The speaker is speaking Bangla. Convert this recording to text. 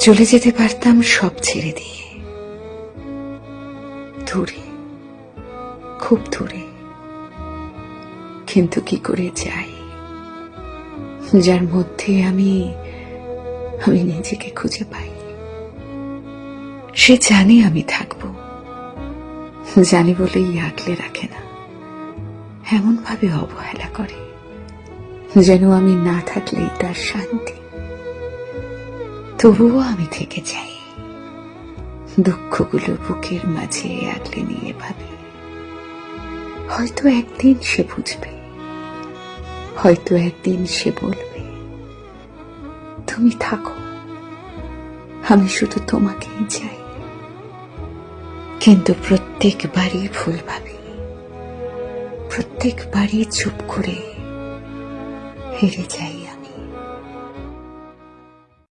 চলে যেতে পারতাম সব ছেড়ে দিয়ে, দূরে, খুব দূরে। কিন্তু কি করে যাই, যার মধ্যে আমি নিজেকে খুঁজে পাই। সে জানে আমি থাকবো, জানি বলেই আগলে রাখে না, এমন ভাবে অবহেলা করে যেন আমি না থাকলেই তার শান্তি। তবুও আমি থেকে যাই, দুঃখগুলো বুকের মাঝে আগলে নিয়ে ভাবি, হয়তো একদিন সে বুঝবে, হয়তো একদিন সে বলবে, তুমি থাকো, আমি শুধু তোমাকেই চাই। কিন্তু প্রত্যেকবারই ভুল ভাবি, প্রত্যেকবারই চুপ করে হেরে যাই